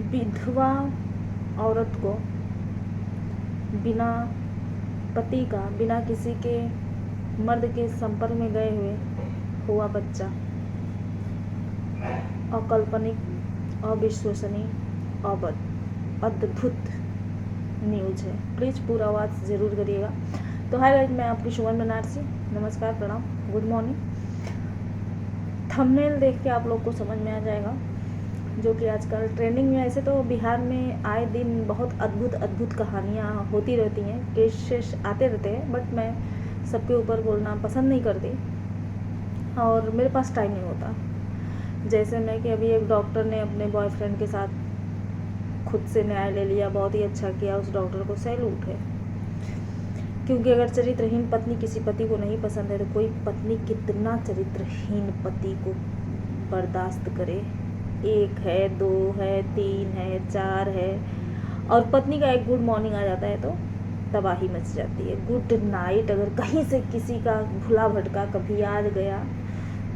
विधवा औरत को बिना पति का, बिना किसी के मर्द के संपर्क में गए हुए हुआ बच्चा अकाल्पनिक, अविश्वसनीय, अद्भुत न्यूज है। प्लीज़ पूरा आवाज़ ज़रूर करिएगा। तो हाय गाइस, मैं आपकी सुमन बनारसी। नमस्कार, प्रणाम, गुड मॉर्निंग। थंबनेल देख के आप लोग को समझ में आ जाएगा, जो कि आजकल ट्रेंडिंग में। ऐसे तो बिहार में आए दिन बहुत अद्भुत कहानियाँ होती रहती हैं, केसेस आते रहते हैं, बट मैं सबके ऊपर बोलना पसंद नहीं करती और मेरे पास टाइम नहीं होता। जैसे मैं कि अभी एक डॉक्टर ने अपने बॉयफ्रेंड के साथ खुद से न्याय ले लिया, बहुत ही अच्छा किया, उस डॉक्टर को सैल्यूट है। क्योंकि अगर चरित्रहीन पत्नी किसी पति को नहीं पसंद है तो कोई पत्नी कितना चरित्रहीन पति को बर्दाश्त करे। 1 है, 2 है, 3 है, 4 है, और पत्नी का एक गुड मॉर्निंग आ जाता है तो तबाही मच जाती है। गुड नाइट अगर कहीं से किसी का भुला भटका कभी याद गया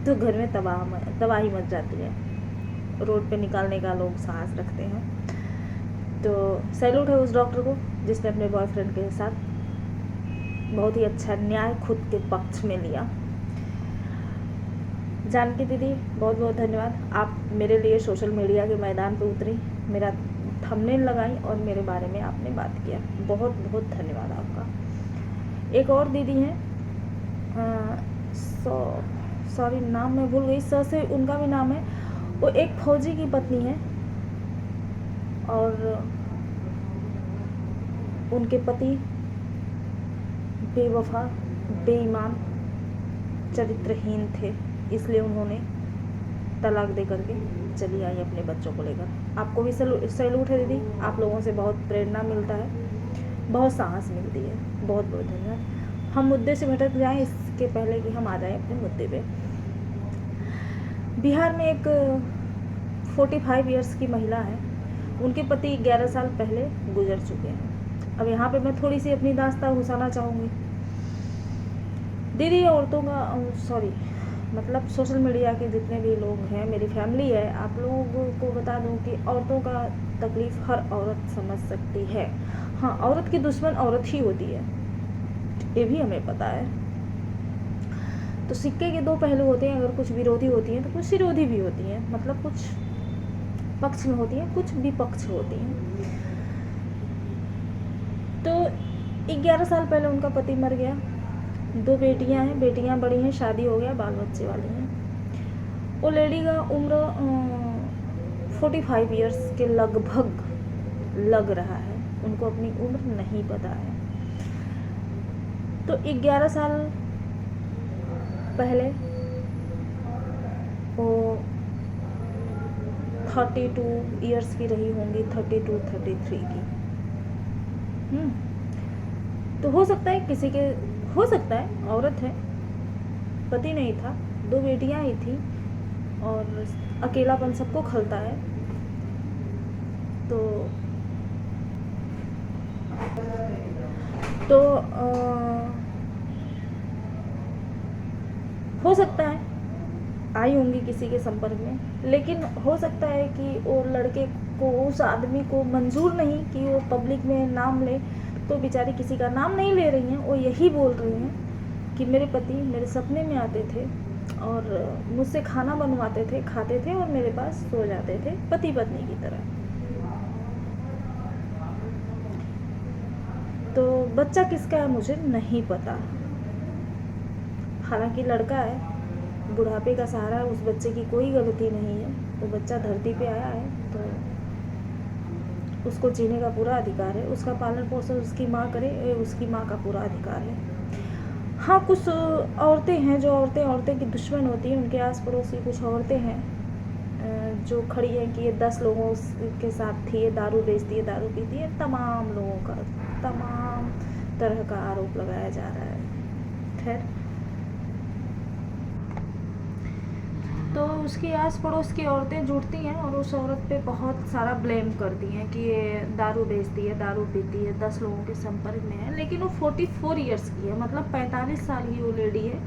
तो घर में तबाही मच जाती है। रोड पे निकालने का लोग साहस रखते हैं। तो सैल्यूट है उस डॉक्टर को जिसने अपने बॉयफ्रेंड के साथ बहुत ही अच्छा न्याय खुद के पक्ष में लिया। जानकी दीदी, बहुत बहुत धन्यवाद। आप मेरे लिए सोशल मीडिया के मैदान पर उतरी, मेरा थंबनेल लगाई और मेरे बारे में आपने बात किया। बहुत बहुत धन्यवाद आपका। एक और दीदी हैं, सॉरी नाम मैं भूल गई, से उनका भी नाम है। वो एक फौजी की पत्नी है और उनके पति बेवफा, बेईमान, चरित्रहीन थे, इसलिए उन्होंने तलाक दे करके चली आई अपने बच्चों को लेकर। आपको भी सैल्यूट है दीदी, आप लोगों से बहुत प्रेरणा मिलता है, बहुत साहस मिलती है। बहुत बहुत धन्यवाद। हम मुद्दे से भटक जाएं इसके पहले कि हम आ जाएं अपने मुद्दे पे। बिहार में एक 45 इयर्स की महिला है, उनके पति 11 साल पहले गुजर चुके हैं। अब यहाँ पे मैं थोड़ी सी अपनी दास्तां घुसाना चाहूँगी। दीदी, औरतों का मतलब सोशल मीडिया के जितने भी लोग हैं, मेरी फैमिली है, आप लोगों को बता दूं कि औरतों का तकलीफ़ हर औरत समझ सकती है। हाँ, औरत की दुश्मन औरत ही होती है, ये भी हमें पता है। तो सिक्के के 2 पहलू होते हैं। अगर कुछ विरोधी होती हैं तो कुछ विरोधी भी होती हैं, मतलब कुछ पक्ष में होती हैं, कुछ विपक्ष होती हैं। तो 11 साल पहले उनका पति मर गया। 2 बेटियां हैं, बेटियां बड़ी हैं, शादी हो गया, बाल बच्चे वाली हैं। वो लेडी का उम्र 45 इयर्स के लगभग लग रहा है, उनको अपनी उम्र नहीं पता है। तो 11 साल पहले वो 32 इयर्स की रही होंगी, 32-33 की। तो हो सकता है किसी के, हो सकता है औरत है, पति नहीं था, 2 बेटियां ही थी और अकेलापन सबको खलता है। तो हो सकता है आई होंगी किसी के संपर्क में, लेकिन हो सकता है कि वो लड़के को, उस आदमी को मंजूर नहीं कि वो पब्लिक में नाम ले, तो बेचारी किसी का नाम नहीं ले रही हैं। वो यही बोल रही हैं कि मेरे पति मेरे सपने में आते थे और मुझसे खाना बनवाते थे, खाते थे और मेरे पास सो जाते थे, पति पत्नी की तरह। तो बच्चा किसका है मुझे नहीं पता, हालांकि लड़का है, बुढ़ापे का सहारा है, उस बच्चे की कोई गलती नहीं है। वो बच्चा धरती पे आया है तो उसको जीने का पूरा अधिकार है, उसका पालन पोषण उसकी माँ करे, उसकी माँ का पूरा अधिकार है। हाँ, कुछ औरतें हैं जो औरतें की दुश्मन होती हैं, उनके आस पड़ोस की कुछ औरतें हैं जो खड़ी हैं कि ये 10 लोगों के साथ थी, ये दारू बेचती है, दारू पीती है, तमाम लोगों का तमाम तरह का आरोप लगाया जा रहा है। खैर, तो उसकी आस पड़ोस की औरतें जुटती हैं और उस औरत पे बहुत सारा ब्लेम करती हैं कि ये दारू बेचती है, दारू पीती है, 10 लोगों के संपर्क में है। लेकिन वो 44 इयर्स की है, मतलब 45 साल की वो लेडी है।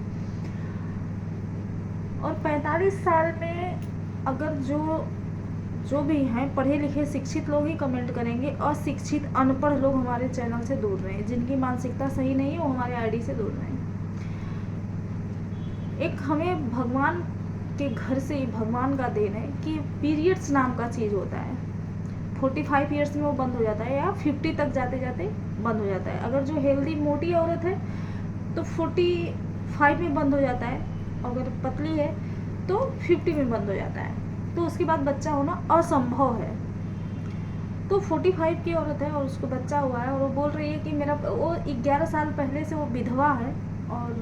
और 45 साल में अगर जो जो भी हैं पढ़े लिखे शिक्षित लोग ही कमेंट करेंगे, अशिक्षित अनपढ़ लोग हमारे चैनल से दूर रहें, जिनकी मानसिकता सही नहीं है वो हमारे आईडी से दूर रहें। एक हमें भगवान के घर से ही भगवान का देन है कि पीरियड्स नाम का चीज़ होता है, 45 ईयर्स में वो बंद हो जाता है या 50 तक जाते जाते बंद हो जाता है। अगर जो हेल्दी मोटी औरत है तो 45 में बंद हो जाता है, अगर पतली है तो 50 में बंद हो जाता है, तो उसके बाद बच्चा होना असंभव है। तो 45 की औरत है और उसको बच्चा हुआ है और वो बोल रही है कि मेरा, वो 11 साल पहले से वो विधवा है और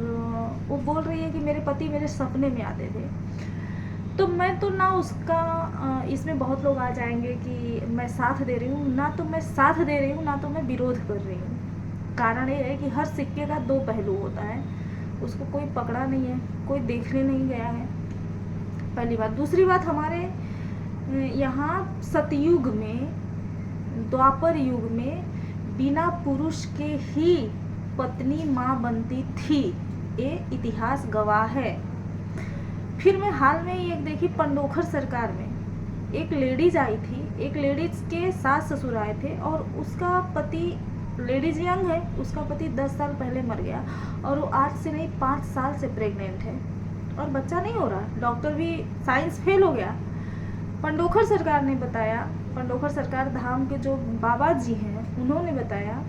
वो बोल रही है कि मेरे पति मेरे सपने में आते थे। तो मैं तो ना उसका, इसमें बहुत लोग आ जाएंगे कि मैं साथ दे रही हूँ, ना तो मैं साथ दे रही हूँ ना तो मैं विरोध कर रही हूँ। कारण ये है कि हर सिक्के का दो पहलू होता है, उसको कोई पकड़ा नहीं है, कोई देखने नहीं गया है, पहली बात। दूसरी बात, हमारे यहाँ सतयुग में, द्वापर युग में बिना पुरुष के ही पत्नी माँ बनती थी, ये इतिहास गवाह है। फिर मैं हाल में ही एक देखी, पंडोखर सरकार में एक लेडीज आई थी, एक लेडीज के सास ससुर आए थे और उसका पति, लेडीज यंग है, उसका पति 10 साल पहले मर गया और वो आज से नहीं 5 साल से प्रेग्नेंट है और बच्चा नहीं हो रहा। डॉक्टर भी, साइंस फेल हो गया। पंडोखर सरकार ने बताया, पंडोखर सरकार धाम के जो बाबा जी हैं उन्होंने बताया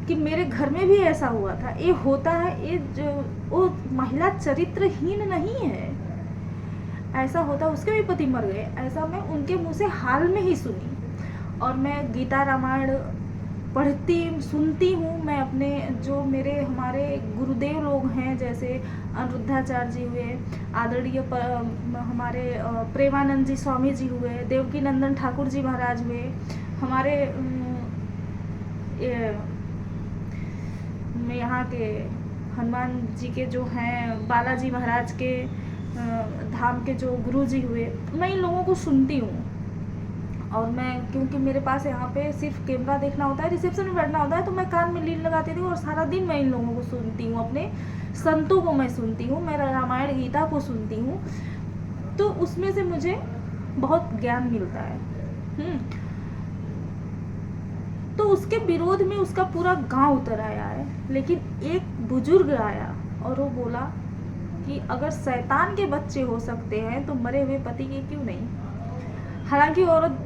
कि मेरे घर में भी ऐसा हुआ था। ये होता है, ये जो वो महिला चरित्रहीन नहीं है, ऐसा होता, उसके भी पति मर गए, ऐसा मैं उनके मुंह से हाल में ही सुनी। और मैं गीता रामायण पढ़ती सुनती हूँ, मैं अपने जो मेरे हमारे गुरुदेव लोग हैं, जैसे अनिरुद्धाचार्य जी हुए, आदरणीय हमारे प्रेमानंद जी स्वामी जी हुए, देवकी नंदन ठाकुर जी महाराज हुए, हमारे यहाँ के हनुमान जी के जो हैं, बालाजी महाराज के धाम के जो गुरु जी हुए, मैं इन लोगों को सुनती हूँ। और मैं, क्योंकि मेरे पास यहाँ पे सिर्फ कैमरा देखना होता है, रिसेप्शन में बैठना होता है, तो मैं कान में लीड लगाती थी और सारा दिन मैं इन लोगों को सुनती हूँ, अपने संतों को मैं सुनती हूँ, मैं रामायण गीता को सुनती हूँ, तो उसमें से मुझे बहुत ज्ञान मिलता है। तो उसके विरोध में उसका पूरा गांव उतर आया है, लेकिन एक बुजुर्ग आया और वो बोला कि अगर शैतान के बच्चे हो सकते हैं तो मरे हुए पति के क्यों नहीं। हालांकि औरत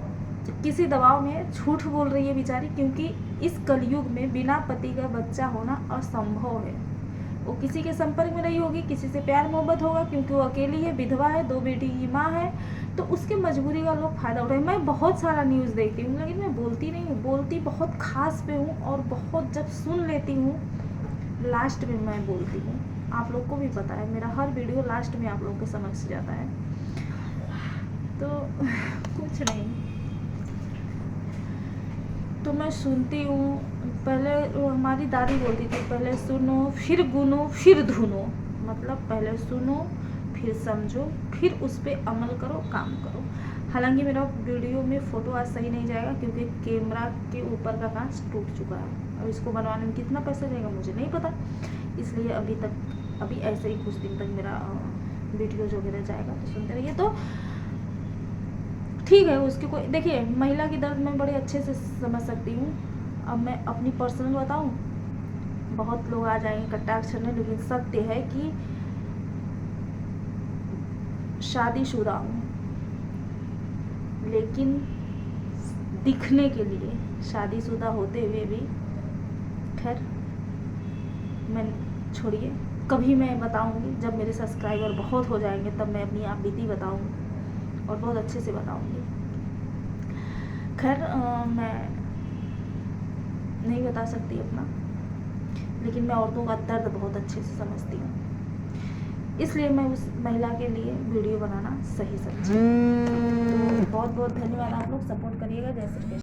किसी दबाव में झूठ बोल रही है बेचारी, क्योंकि इस कलयुग में बिना पति का बच्चा होना असंभव है। वो किसी के संपर्क में नहीं होगी, किसी से प्यार मोहब्बत होगा, क्योंकि वो अकेली है, विधवा है, 2 बेटी की माँ है, तो उसके मजबूरी का लोग फ़ायदा उठाए। मैं बहुत सारा न्यूज़ देखती हूँ, लेकिन मैं बोलती नहीं हूँ, बोलती बहुत खास पे हूँ और बहुत जब सुन लेती हूँ लास्ट में मैं बोलती हूँ। आप लोग को भी पता है, मेरा हर वीडियो लास्ट में आप लोग के समझ जाता है। तो कुछ नहीं, तो मैं सुनती हूँ। पहले हमारी दादी बोलती थी, पहले सुनो फिर गुनो फिर धुनो, मतलब पहले सुनो फिर समझो फिर उस पर अमल करो, काम करो। हालांकि मेरा वीडियो में फ़ोटो आज सही नहीं जाएगा, क्योंकि कैमरा के ऊपर का कांच टूट चुका है और इसको बनवाने में कितना पैसा जाएगा मुझे नहीं पता, इसलिए अभी ऐसे ही कुछ दिन तक मेरा वीडियो जो मेरा जाएगा, तो सुनते रहिए। तो ठीक है, उसकी कोई, देखिए महिला की दर्द मैं बड़े अच्छे से समझ सकती हूँ। अब मैं अपनी पर्सनल बताऊँ, बहुत लोग आ जाएंगे कटाक्ष करने, लेकिन सत्य है कि शादीशुदा हूँ, लेकिन दिखने के लिए शादीशुदा होते हुए भी, खैर मैं छोड़िए, कभी मैं बताऊँगी जब मेरे सब्सक्राइबर बहुत हो जाएंगे, तब मैं अपनी आप बीती बताऊँगी और बहुत अच्छे से बताऊँगी। खैर मैं नहीं बता सकती अपना, लेकिन मैं औरतों का दर्द बहुत अच्छे से समझती हूँ, इसलिए मैं उस महिला के लिए वीडियो बनाना सही समझी। तो बहुत बहुत धन्यवाद, आप लोग सपोर्ट करिएगा। जैसे